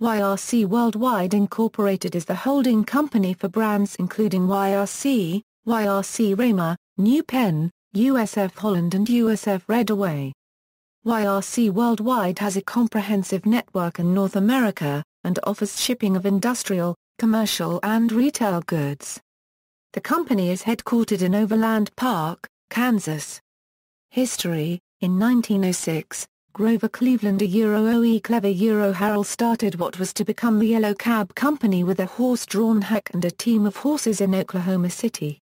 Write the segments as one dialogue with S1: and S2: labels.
S1: YRC Worldwide Inc. is the holding company for brands including YRC, YRC Reimer, New Penn, USF Holland and USF Reddaway. YRC Worldwide has a comprehensive network in North America, and offers shipping of industrial, commercial and retail goods. The company is headquartered in Overland Park, Kansas. History: in 1906, Grover Cleveland OE Clever Harold started what was to become the Yellow Cab Company with a horse-drawn hack and a team of horses in Oklahoma City.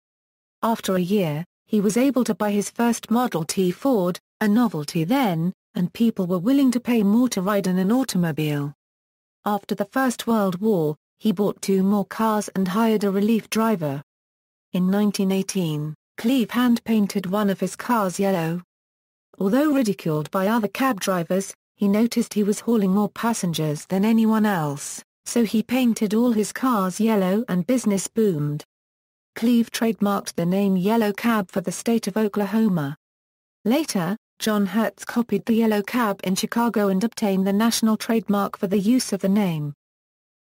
S1: After a year, he was able to buy his first Model T Ford, a novelty then, and people were willing to pay more to ride in an automobile. After the First World War, he bought 2 more cars and hired a relief driver. In 1918, Cleve hand-painted one of his cars yellow. Although ridiculed by other cab drivers, he noticed he was hauling more passengers than anyone else, so he painted all his cars yellow and business boomed. Cleve trademarked the name Yellow Cab for the state of Oklahoma. Later, John Hertz copied the Yellow Cab in Chicago and obtained the national trademark for the use of the name.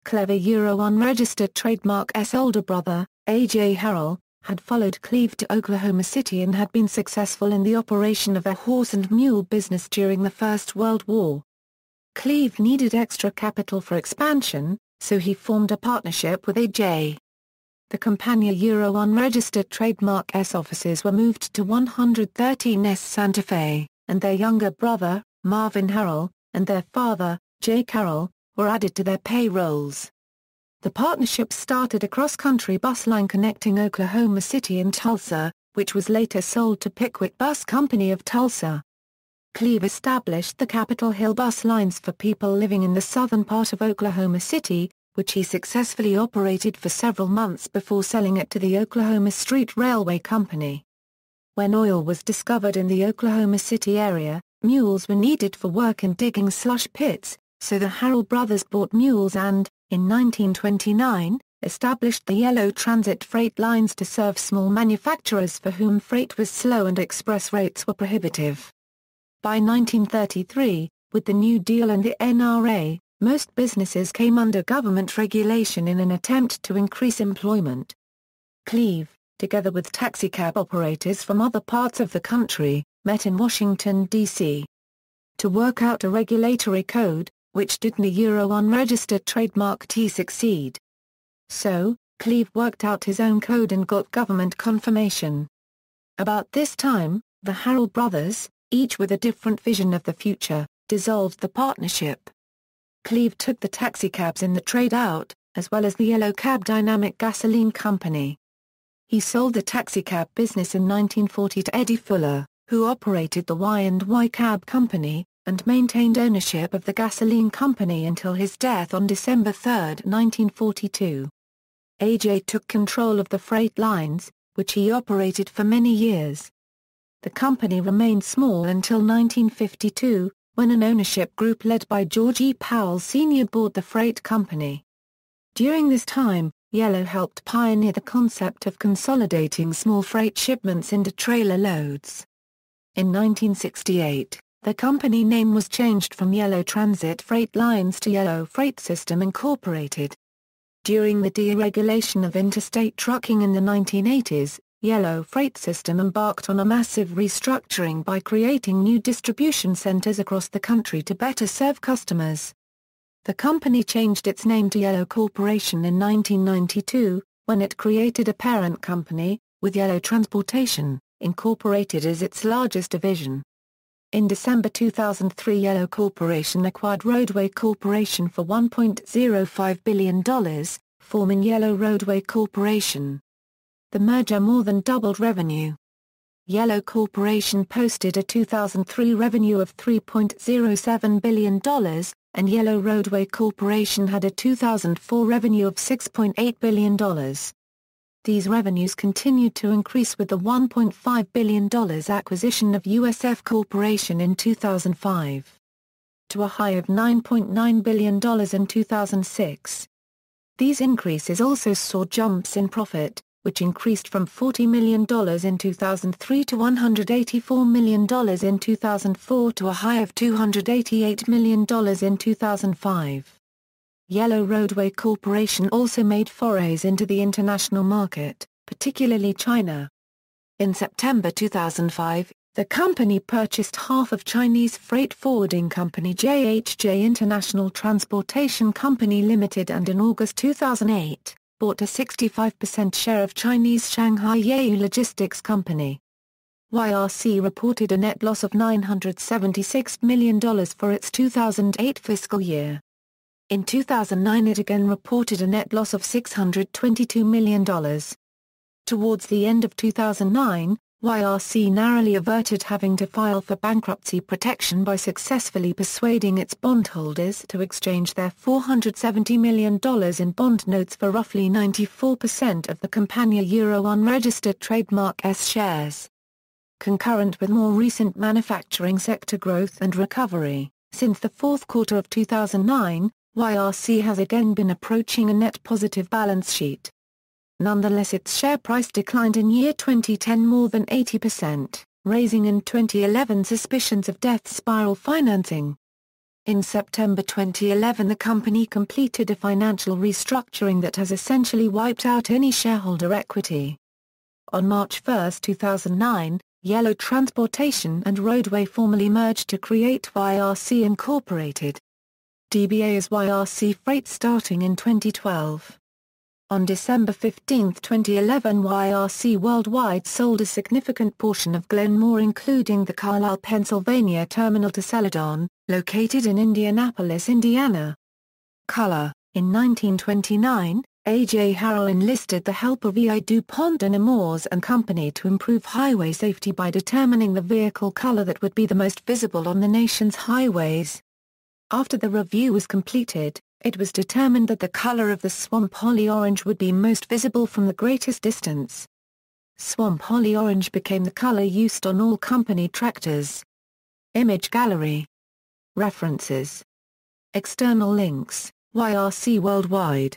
S1: Clever unregistered trademark's older brother, A.J. Harrell, had followed Cleve to Oklahoma City and had been successful in the operation of a horse and mule business during the First World War. Cleve needed extra capital for expansion, so he formed a partnership with A.J. The Campania unregistered trademark's offices were moved to 113 S Santa Fe, and their younger brother, Marvin Harrell, and their father, Jake Harrell, were added to their payrolls. The partnership started a cross-country bus line connecting Oklahoma City and Tulsa, which was later sold to Pickwick Bus Company of Tulsa. Cleve established the Capitol Hill bus lines for people living in the southern part of Oklahoma City, which he successfully operated for several months before selling it to the Oklahoma Street Railway Company. When oil was discovered in the Oklahoma City area, mules were needed for work in digging slush pits, so the Harrell brothers bought mules and, in 1929, established the Yellow Transit freight lines to serve small manufacturers for whom freight was slow and express rates were prohibitive. By 1933, with the New Deal and the NRA, most businesses came under government regulation in an attempt to increase employment. Cleve, together with taxicab operators from other parts of the country, met in Washington, D.C. to work out a regulatory code, which did the unregistered trademark T succeed. So, Cleve worked out his own code and got government confirmation. About this time, the Harrell brothers, each with a different vision of the future, dissolved the partnership. Cleve took the taxicabs in the trade out, as well as the Yellow Cab Dynamic Gasoline Company. He sold the taxicab business in 1940 to Eddie Fuller, who operated the Y&Y Cab Company, and maintained ownership of the gasoline company until his death on December 3, 1942. A.J. took control of the freight lines, which he operated for many years. The company remained small until 1952, when an ownership group led by George E. Powell Sr. bought the freight company. During this time, Yellow helped pioneer the concept of consolidating small freight shipments into trailer loads. In 1968, the company name was changed from Yellow Transit Freight Lines to Yellow Freight System Incorporated. During the deregulation of interstate trucking in the 1980s, Yellow Freight System embarked on a massive restructuring by creating new distribution centers across the country to better serve customers. The company changed its name to Yellow Corporation in 1992, when it created a parent company, with Yellow Transportation, Incorporated as its largest division. In December 2003, Yellow Corporation acquired Roadway Corporation for $1.05 billion, forming Yellow Roadway Corporation. The merger more than doubled revenue. Yellow Corporation posted a 2003 revenue of $3.07 billion, and Yellow Roadway Corporation had a 2004 revenue of $6.8 billion. These revenues continued to increase with the $1.5 billion acquisition of USF Corporation in 2005, to a high of $9.9 billion in 2006. These increases also saw jumps in profit, which increased from $40 million in 2003 to $184 million in 2004 to a high of $288 million in 2005. Yellow Roadway Corporation also made forays into the international market, particularly China. In September 2005, the company purchased half of Chinese freight forwarding company JHJ International Transportation Company Limited and in August 2008, bought a 65% share of Chinese Shanghai Yayu Logistics Company. YRC reported a net loss of $976 million for its 2008 fiscal year. In 2009 it again reported a net loss of $622 million. Towards the end of 2009, YRC narrowly averted having to file for bankruptcy protection by successfully persuading its bondholders to exchange their $470 million in bond notes for roughly 94% of the Campania Euro unregistered trademark S shares. Concurrent with more recent manufacturing sector growth and recovery, since the fourth quarter of 2009, YRC has again been approaching a net positive balance sheet. Nonetheless, its share price declined in year 2010 more than 80%, raising in 2011 suspicions of death spiral financing. In September 2011 the company completed a financial restructuring that has essentially wiped out any shareholder equity. On March 1, 2009, Yellow Transportation and Roadway formally merged to create YRC Incorporated. DBA as YRC Freight starting in 2012. On December 15, 2011 YRC Worldwide sold a significant portion of Glenmore including the Carlisle, Pennsylvania terminal to Celadon, located in Indianapolis, Indiana. Color: in 1929, A.J. Harrell enlisted the help of E.I. DuPont de Nemours and Company to improve highway safety by determining the vehicle color that would be the most visible on the nation's highways. After the review was completed, it was determined that the color of the Swamp Holly Orange would be most visible from the greatest distance. Swamp Holly Orange became the color used on all company tractors. Image gallery. References. External links: YRC Worldwide.